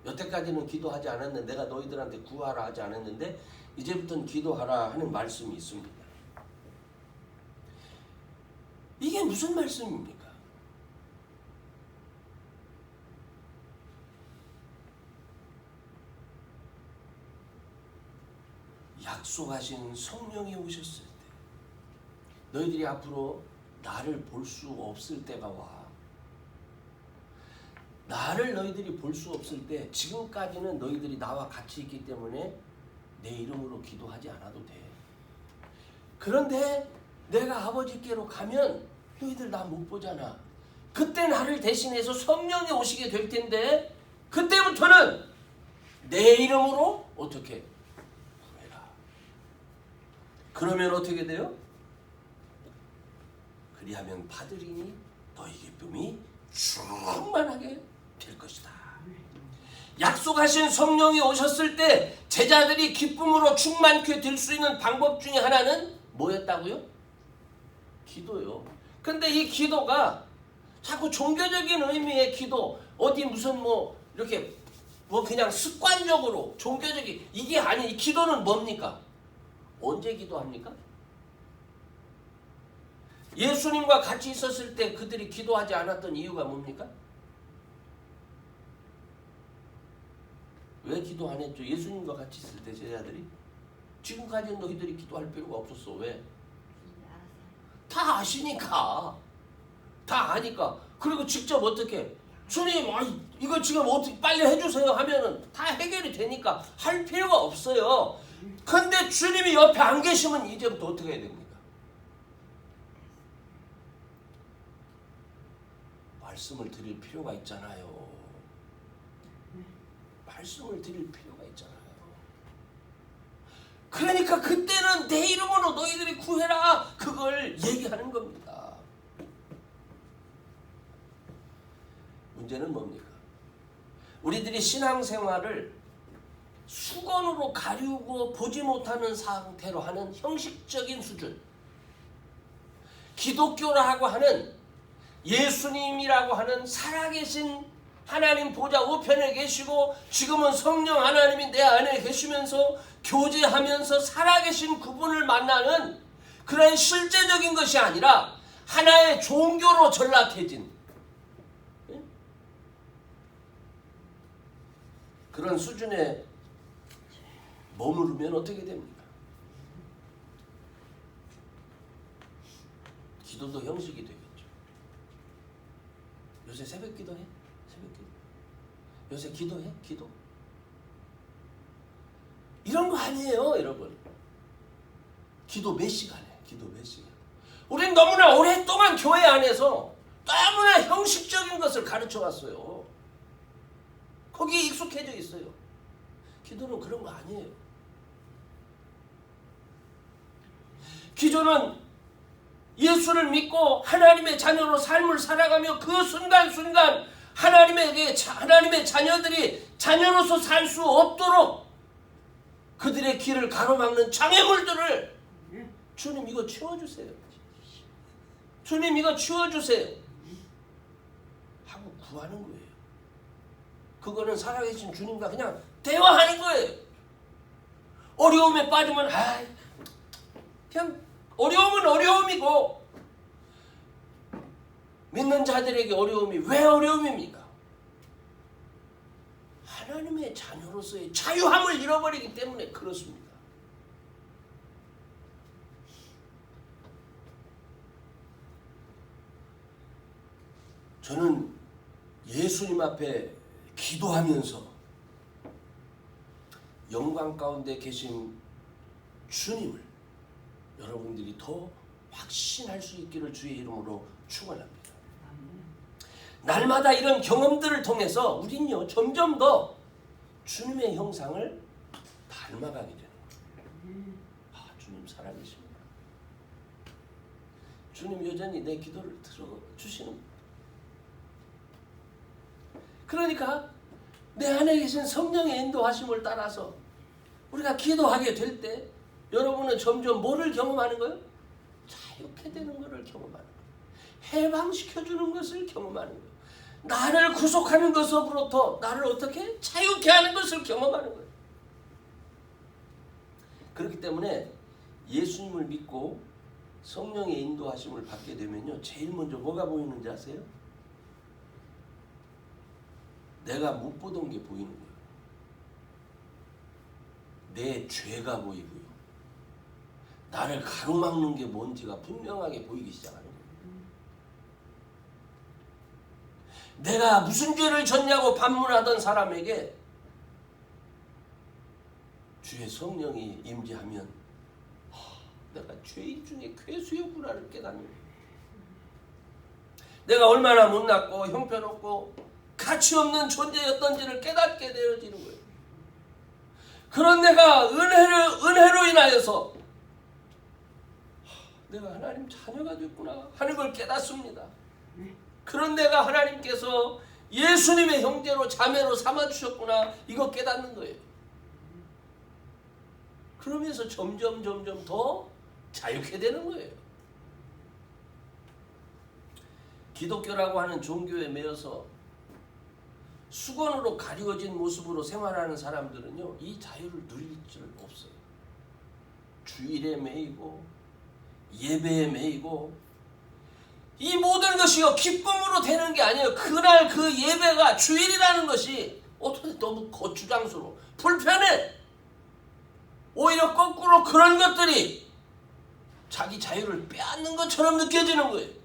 여태까지는 기도하지 않았는데 내가 너희들한테 구하라 하지 않았는데 이제부터는 기도하라 하는 말씀이 있습니다. 이게 무슨 말씀입니까? 약속하신 성령이 오셨을 때 너희들이 앞으로 나를 볼 수 없을 때가 와. 나를 너희들이 볼 수 없을 때 지금까지는 너희들이 나와 같이 있기 때문에 내 이름으로 기도하지 않아도 돼. 그런데 내가 아버지께로 가면 너희들 나 못 보잖아. 그때 나를 대신해서 성령이 오시게 될 텐데 그때부터는 내 이름으로 어떻게 구해라. 그러면 어떻게 돼요? 그리하면 받으리니 너희 기쁨이 충만하게 될 것이다. 약속하신 성령이 오셨을 때 제자들이 기쁨으로 충만케 될 수 있는 방법 중에 하나는 뭐였다고요? 기도요. 근데 이 기도가 자꾸 종교적인 의미의 기도, 어디 무슨 이렇게 그냥 습관적으로 종교적인 이게 아니. 이 기도는 뭡니까? 언제 기도합니까? 예수님과 같이 있었을 때 그들이 기도하지 않았던 이유가 뭡니까? 왜 기도 안 했죠? 예수님과 같이 있을 때 제자들이 지금까지는 너희들이 기도할 필요가 없었어. 왜? 다 아시니까. 다 아니까. 그리고 직접 어떻게 주님 이거 지금 어떻게 빨리 해주세요 하면은 다 해결이 되니까 할 필요가 없어요. 근데 주님이 옆에 안 계시면 이제부터 어떻게 해야 됩니까? 말씀을 드릴 필요가 있잖아요. 말씀을 드릴 필요가 있잖아요. 그러니까 그때는 내 이름으로 너희들이 구해라. 그걸 얘기하는 겁니다. 문제는 뭡니까? 우리들이 신앙생활을 수건으로 가리우고 보지 못하는 상태로 하는 형식적인 수준. 기독교라고 하는 예수님이라고 하는 살아계신 하나님 보좌 우편에 계시고 지금은 성령 하나님이 내 안에 계시면서 교제하면서 살아계신 그분을 만나는 그런 실제적인 것이 아니라 하나의 종교로 전락해진 그런 수준에 머무르면 어떻게 됩니까? 기도도 형식이 되겠죠. 요새 새벽 기도해? 새벽 기도. 요새 기도해? 기도. 이런 거 아니에요, 여러분. 기도 몇 시간 해? 기도 몇 시간? 우린 너무나 오랫동안 교회 안에서 너무나 형식적인 것을 가르쳐 왔어요. 거기에 익숙해져 있어요. 기도는 그런 거 아니에요. 기도는 예수를 믿고 하나님의 자녀로 삶을 살아가며 그 순간순간 하나님의 자녀들이 자녀로서 살 수 없도록 그들의 길을 가로막는 장애물들을 주님 이거 치워주세요. 주님 이거 치워주세요. 하고 구하는 거예요. 그거는 살아계신 주님과 그냥 대화하는 거예요. 어려움에 빠지면 그냥 어려움은 어려움이고, 믿는 자들에게 어려움이 왜 어려움입니까? 하나님의 자녀로서의 자유함을 잃어버리기 때문에 그렇습니다. 저는 예수님 앞에 기도하면서 영광 가운데 계신 주님을 여러분들이 더 확신할 수 있기를 주의 이름으로 축원합니다. 날마다 이런 경험들을 통해서 우리는요 점점 더 주님의 형상을 닮아가게 되는 거예요. 주님 살아계십니다. 주님 여전히 내 기도를 들어주시는 거예요. 그러니까 내 안에 계신 성령의 인도하심을 따라서 우리가 기도하게 될 때 여러분은 점점 뭐를 경험하는 거예요? 자유케 되는 것을 경험하는 거예요. 해방시켜주는 것을 경험하는 거예요. 나를 구속하는 것으로부터 나를 어떻게 자유케 하는 것을 경험하는 거예요. 그렇기 때문에 예수님을 믿고 성령의 인도하심을 받게 되면요, 제일 먼저 뭐가 보이는지 아세요? 내가 못 보던 게 보이는 거예요. 내 죄가 보이고요. 나를 가로막는 게 뭔지가 분명하게 보이기 시작하는 거예요. 내가 무슨 죄를 졌냐고 반문하던 사람에게 주의 성령이 임재하면 내가 죄인 중에 괴수였구나를 깨닫는 거예요. 내가 얼마나 못났고 형편없고 가치 없는 존재였던지를 깨닫게 되어지는 거예요. 그런 내가 은혜로 인하여서 내가 하나님 자녀가 됐구나 하는 걸 깨닫습니다. 그런 내가 하나님께서 예수님의 형제로 자매로 삼아주셨구나 이거 깨닫는 거예요. 그러면서 점점 더 자유케 되는 거예요. 기독교라고 하는 종교에 매여서 수건으로 가리워진 모습으로 생활하는 사람들은요, 이 자유를 누릴 줄 없어요. 주일에 매이고 예배에 매이고, 이 모든 것이요 기쁨으로 되는 게 아니에요. 그날 그 예배가 주일이라는 것이 어떻게 너무 거추장스러워 불편해. 오히려 거꾸로 그런 것들이 자기 자유를 빼앗는 것처럼 느껴지는 거예요.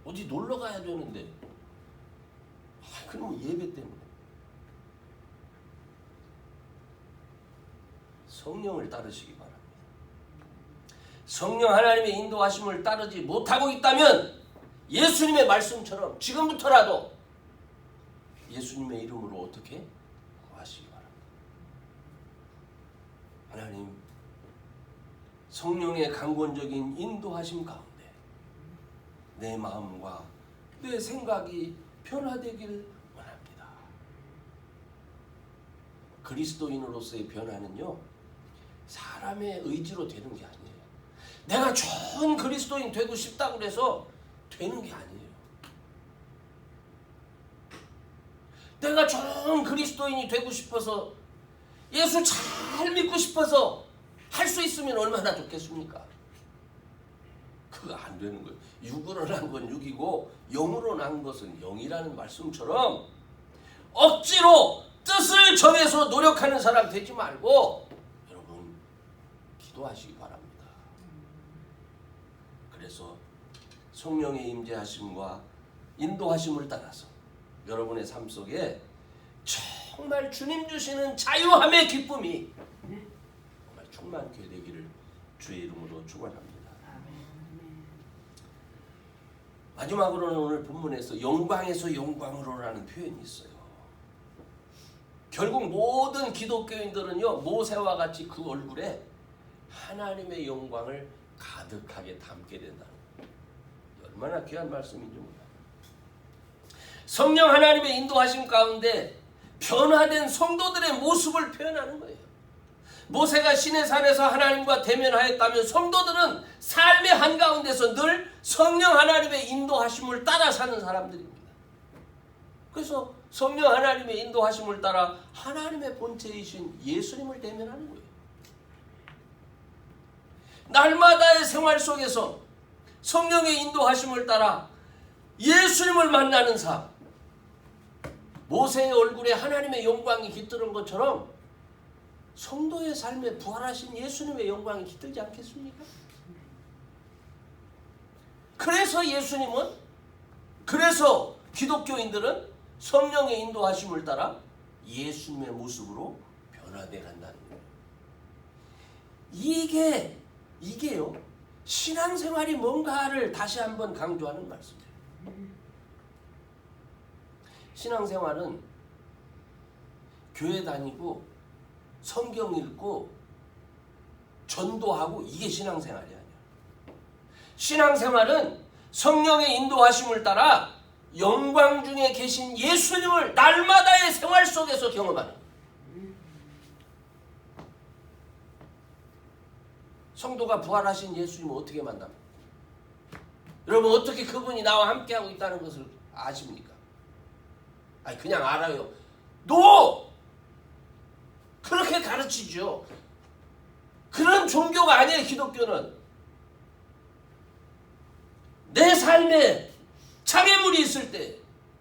어디 놀러 가야 되는데 그럼 예배 때문에. 성령을 따르시기 바랍니다. 성령 하나님의 인도하심을 따르지 못하고 있다면 예수님의 말씀처럼 지금부터라도 예수님의 이름으로 어떻게 구하시기 바랍니다. 하나님, 성령의 강권적인 인도하심 가운데 내 마음과 내 생각이 변화되길 원합니다. 그리스도인으로서의 변화는요, 사람의 의지로 되는 게 아니에요. 내가 좋은 그리스도인 되고 싶다고 해서 되는 게 아니에요. 내가 좋은 그리스도인이 되고 싶어서 예수 잘 믿고 싶어서 할 수 있으면 얼마나 좋겠습니까? 그거 안 되는 거예요. 육으로 난 건 육이고 영으로 난 것은 영이라는 말씀처럼 억지로 뜻을 정해서 노력하는 사람 되지 말고 여러분 기도하시기 바랍니다. 그래서 성령의 임재하심과 인도하심을 따라서 여러분의 삶 속에 정말 주님 주시는 자유함의 기쁨이 정말 충만케 되기를 주의 이름으로 축원합니다. 마지막으로는 오늘 본문에서 영광에서 영광으로라는 표현이 있어요. 결국 모든 기독교인들은요, 모세와 같이 그 얼굴에 하나님의 영광을 가득하게 담게 된다는 거예요. 얼마나 귀한 말씀인지 몰라. 성령 하나님의 인도하심 가운데 변화된 성도들의 모습을 표현하는 거예요. 모세가 시내산에서 하나님과 대면하였다면 성도들은 삶의 한가운데서 늘 성령 하나님의 인도하심을 따라 사는 사람들입니다. 그래서 성령 하나님의 인도하심을 따라 하나님의 본체이신 예수님을 대면하는 거예요. 날마다의 생활 속에서 성령의 인도하심을 따라 예수님을 만나는 삶, 모세의 얼굴에 하나님의 영광이 깃드는 것처럼 성도의 삶에 부활하신 예수님의 영광이 깃들지 않겠습니까? 그래서 예수님은, 그래서 기독교인들은 성령의 인도하심을 따라 예수님의 모습으로 변화돼 간다는 거예요. 이게요, 신앙생활이 뭔가를 다시 한번 강조하는 말씀이에요. 신앙생활은 교회 다니고 성경 읽고 전도하고 이게 신앙생활이 아니야. 신앙생활은 성령의 인도하심을 따라 영광 중에 계신 예수님을 날마다의 생활 속에서 경험하는 거예요. 성도가 부활하신 예수님을 어떻게 만납니까? 여러분 어떻게 그분이 나와 함께하고 있다는 것을 아십니까? 아니 그냥 알아요. 그렇게 가르치죠. 그런 종교가 아니에요. 기독교는 내 삶에 장애물이 있을 때,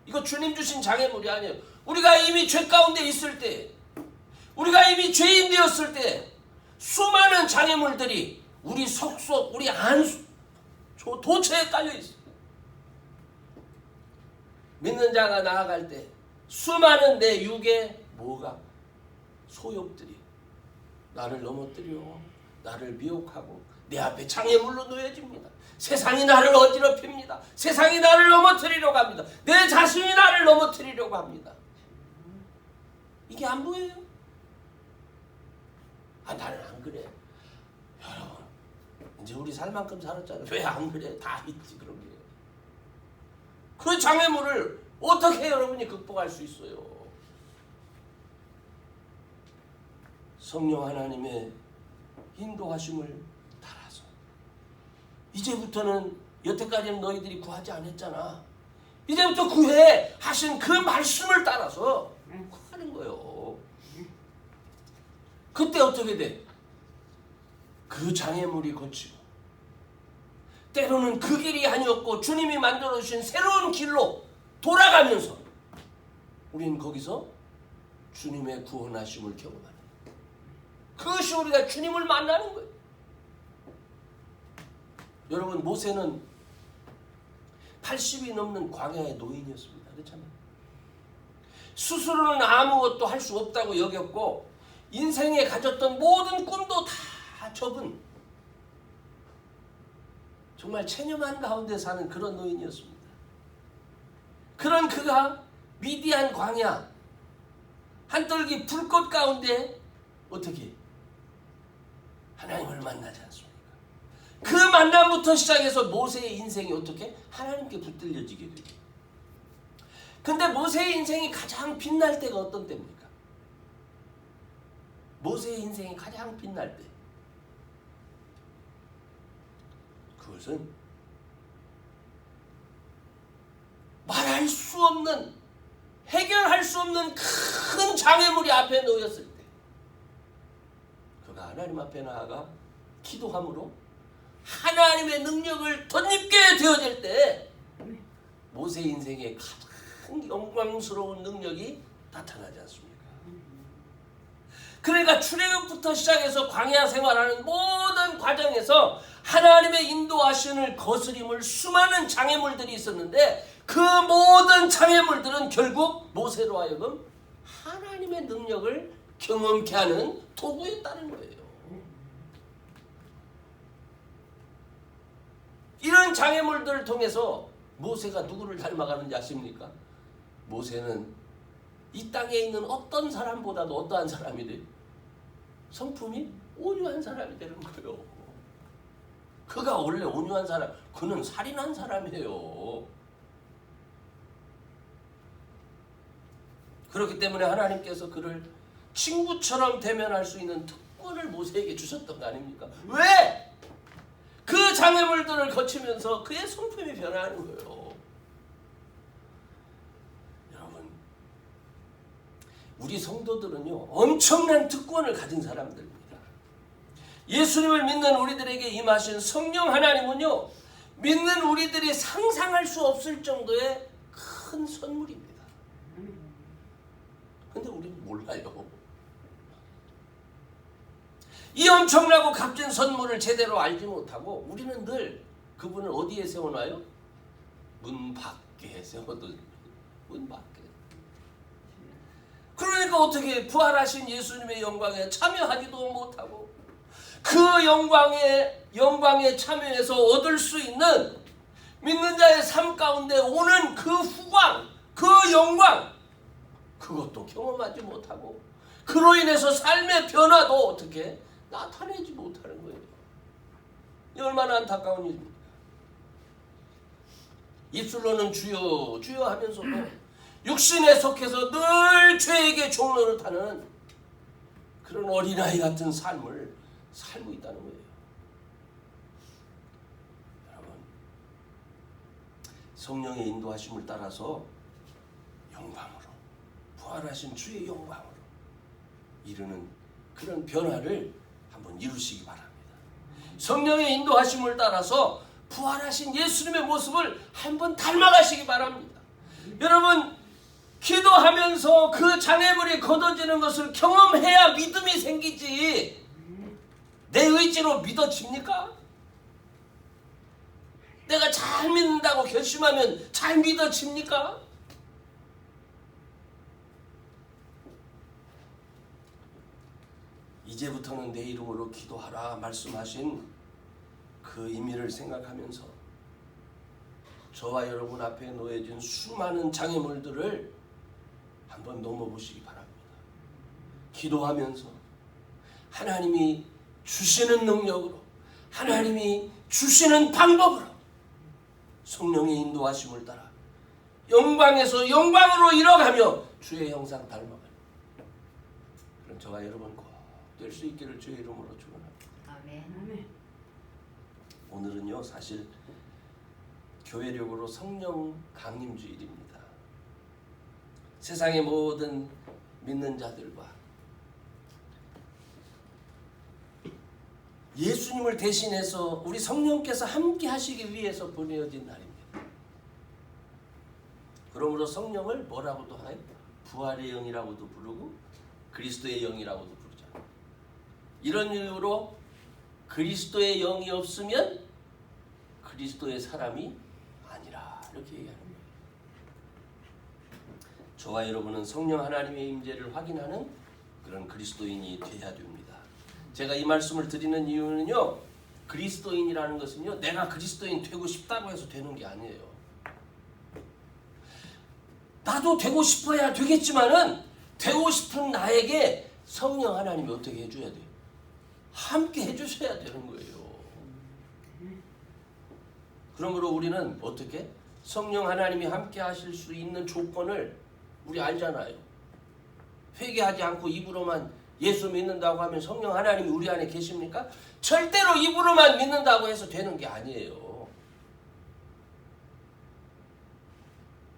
이거 주님 주신 장애물이 아니에요. 우리가 이미 죄 가운데 있을 때, 우리가 이미 죄인 되었을 때 수많은 장애물들이 우리 속속, 우리 도처에 깔려 있어요. 믿는 자가 나아갈 때 수많은 내 육의 소욕들이 나를 넘어뜨려, 나를 미혹하고 내 앞에 장애물로 놓여집니다. 세상이 나를 어지럽힙니다. 세상이 나를 넘어뜨리려고 합니다. 내 자신이 나를 넘어뜨리려고 합니다. 이게 안 보여요? 나는 안 그래. 여러분 이제 우리 살 만큼 살았잖아요. 왜 안 그래? 다 있지 그런 게. 그 장애물을 어떻게 여러분이 극복할 수 있어요? 성령 하나님의 인도하심을 따라서. 이제부터는 여태까지는 너희들이 구하지 않았잖아. 이제부터 구해 하신 그 말씀을 따라서 구하는 거예요. 그때 어떻게 돼? 그 장애물이 거치고 때로는 그 길이 아니었고 주님이 만들어주신 새로운 길로 돌아가면서 우리는 거기서 주님의 구원하심을 경험하는 거예요. 그것이 우리가 주님을 만나는 거예요. 여러분 모세는 80이 넘는 광야의 노인이었습니다. 그렇잖아요. 스스로는 아무것도 할 수 없다고 여겼고 인생에 가졌던 모든 꿈도 다 접은 정말 체념한 가운데 사는 그런 노인이었습니다. 그런 그가 미디안 광야 한떨기 불꽃 가운데 어떻게 하나님을 만나지 않습니까? 그 만남부터 시작해서 모세의 인생이 어떻게 하나님께 붙들려지게 돼요. 근데 모세의 인생이 가장 빛날 때가 어떤 때입니까? 모세의 인생이 가장 빛날 때, 그것은 말할 수 없는, 해결할 수 없는 큰 장애물이 앞에 놓였을 때, 그가 하나님 앞에 나아가 기도함으로 하나님의 능력을 덧입게 되어질 때 모세 인생에 가장 영광스러운 능력이 나타나지 않습니까? 그러니까 출애굽부터 시작해서 광야 생활하는 모든 과정에서 하나님의 인도하심을 거스림을 수많은 장애물들이 있었는데 그 모든 장애물들은 결국 모세로 하여금 하나님의 능력을 경험케 하는 도구였다는 거예요. 이런 장애물들을 통해서 모세가 누구를 닮아가는지 아십니까? 모세는 이 땅에 있는 어떤 사람보다도 어떠한 사람이 돼요? 성품이 온유한 사람이 되는 거예요. 그가 원래 온유한 사람, 그는 살인한 사람이에요. 그렇기 때문에 하나님께서 그를 친구처럼 대면할 수 있는 특권을 모세에게 주셨던 거 아닙니까? 왜? 그 장애물들을 거치면서 그의 성품이 변화하는 거예요. 여러분, 우리 성도들은요, 엄청난 특권을 가진 사람들입니다. 예수님을 믿는 우리들에게 임하신 성령 하나님은요, 믿는 우리들이 상상할 수 없을 정도의 큰 선물입니다. 근데 우리는 몰라요. 이 엄청나고 값진 선물을 제대로 알지 못하고 우리는 늘 그분을 어디에 세워놔요? 문 밖에 세워둬. 문 밖에. 그러니까 어떻게 부활하신 예수님의 영광에 참여하지도 못하고 그 영광에 참여해서 얻을 수 있는 믿는 자의 삶 가운데 오는 그 후광, 그 영광, 그것도 경험하지 못하고 그로 인해서 삶의 변화도 어떻게 나타내지 못하는 거예요. 이 얼마나 안타까운 일입니까? 입술로는 주여 주여 하면서도 육신에 속해서 늘 죄에게 종로를 타는 그런 어린아이 같은 삶을 살고 있다는 거예요. 여러분, 성령의 인도하심을 따라서 영광으로, 부활하신 주의 영광으로 이루는 그런 변화를 한번 이루시기 바랍니다. 성령의 인도하심을 따라서 부활하신 예수님의 모습을 한번 닮아가시기 바랍니다. 여러분, 기도하면서 그 장애물이 걷어지는 것을 경험해야 믿음이 생기지 내 의지로 믿어집니까? 내가 잘 믿는다고 결심하면 잘 믿어집니까? 이제부터는 내 이름으로 기도하라 말씀하신 그 의미를 생각하면서 저와 여러분 앞에 놓여진 수많은 장애물들을 한번 넘어보시기 바랍니다. 기도하면서 하나님이 주시는 능력으로, 하나님이 주시는 방법으로 성령의 인도하심을 따라 영광에서 영광으로 이뤄가며 주의 형상 닮아가는 그런 저와 여러분 꼭 될 수 있기를 주의 이름으로 축원합니다. 아멘. 오늘은요, 사실 교회력으로 성령 강림주일입니다. 세상의 모든 믿는 자들과 예수님을 대신해서 우리 성령께서 함께 하시기 위해서 보내어진 날입니다. 그러므로 성령을 뭐라고도 하요? 부활의 영이라고도 부르고 그리스도의 영이라고도 부르잖아요. 이런 이유로 그리스도의 영이 없으면 그리스도의 사람이 아니라 이렇게 얘기하는 거예요. 저와 여러분은 성령 하나님의 임재를 확인하는 그런 그리스도인이 되어야 됩니다. 제가 이 말씀을 드리는 이유는요, 그리스도인이라는 것은요, 내가 그리스도인 되고 싶다고 해서 되는 게 아니에요. 나도 되고 싶어야 되겠지만은 되고 싶은 나에게 성령 하나님이 어떻게 해줘야 돼요? 함께 해주셔야 되는 거예요. 그러므로 우리는 어떻게? 성령 하나님이 함께 하실 수 있는 조건을 우리 알잖아요. 회개하지 않고 입으로만 예수 믿는다고 하면 성령 하나님이 우리 안에 계십니까? 절대로 입으로만 믿는다고 해서 되는 게 아니에요.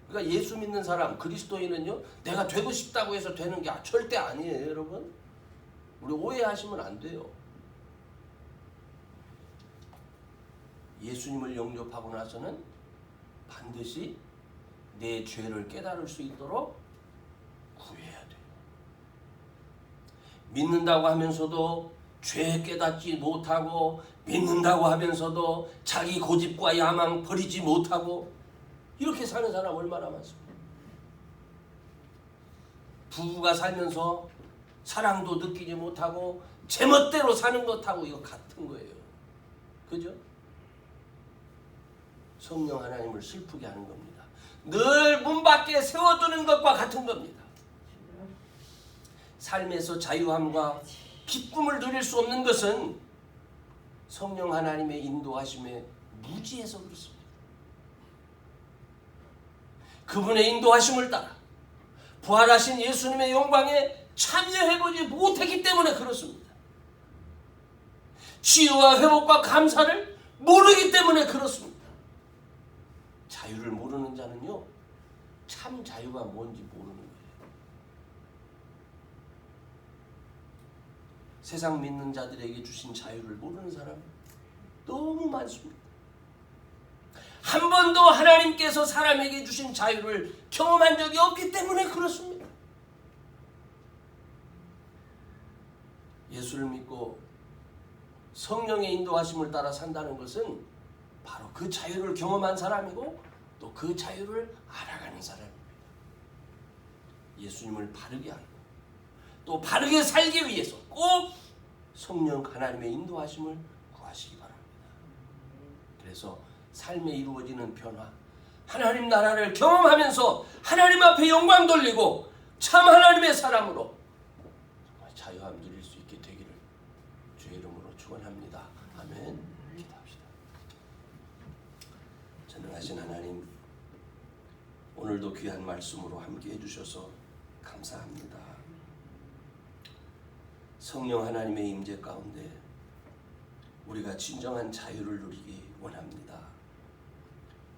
그러니까 예수 믿는 사람, 그리스도인은요, 내가 되고 싶다고 해서 되는 게 절대 아니에요, 여러분. 우리 오해하시면 안 돼요. 예수님을 영접하고 나서는 반드시 내 죄를 깨달을 수 있도록 구해야 돼요. 믿는다고 하면서도 죄 깨닫지 못하고, 믿는다고 하면서도 자기 고집과 야망 버리지 못하고, 이렇게 사는 사람 얼마나 많습니까? 부부가 살면서 사랑도 느끼지 못하고 제멋대로 사는 것하고 이거 같은 거예요. 그죠? 성령 하나님을 슬프게 하는 겁니다. 늘 문 밖에 세워두는 것과 같은 겁니다. 삶에서 자유함과 기쁨을 누릴 수 없는 것은 성령 하나님의 인도하심에 무지해서 그렇습니다. 그분의 인도하심을 따라 부활하신 예수님의 영광에 참여해보지 못했기 때문에 그렇습니다. 치유와 회복과 감사를 모르기 때문에 그렇습니다. 자유를 모르는 자는요, 참 자유가 뭔지 모르는 거예요. 세상 믿는 자들에게 주신 자유를 모르는 사람 너무 많습니다. 한 번도 하나님께서 사람에게 주신 자유를 경험한 적이 없기 때문에 그렇습니다. 예수를 믿고 성령의 인도하심을 따라 산다는 것은 바로 그 자유를 경험한 사람이고 또 그 자유를 알아가는 사람입니다. 예수님을 바르게 알고 또 바르게 살기 위해서 꼭 성령 하나님의 인도하심을 구하시기 바랍니다. 그래서 삶에 이루어지는 변화, 하나님 나라를 경험하면서 하나님 앞에 영광 돌리고 참 하나님의 사람으로 정말 자유함 누릴 수 있게 되기를 주의 이름으로 축원합니다. 아멘. 기도합시다. 전능하신 하나님, 오늘도 귀한 말씀으로 함께 해주셔서 감사합니다. 성령 하나님의 임재 가운데 우리가 진정한 자유를 누리기 원합니다.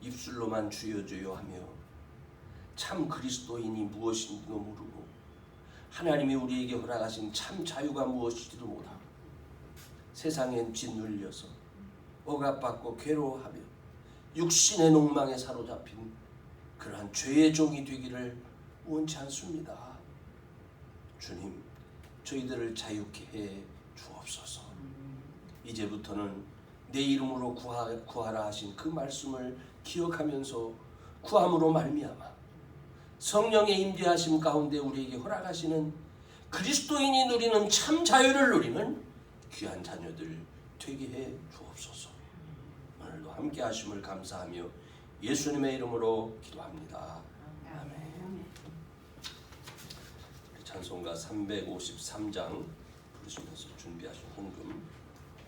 입술로만 주여 주여 하며 참 그리스도인이 무엇인지도 모르고 하나님이 우리에게 허락하신 참 자유가 무엇인지도 못하고 세상엔 짓눌려서 억압받고 괴로워하며 육신의 욕망에 사로잡힌 그러한 죄의 종이 되기를 원치 않습니다. 주님, 저희들을 자유케 해 주옵소서. 이제부터는 내 이름으로 구하라 하신 그 말씀을 기억하면서 구함으로 말미암아 성령의 임재하심 가운데 우리에게 허락하시는 그리스도인이 누리는 참 자유를 누리는 귀한 자녀들 되게 해 주옵소서. 오늘도 함께 하심을 감사하며 예수님의 이름으로 기도합니다. 아멘. 찬송가 353장 부르시면서 준비하신 헌금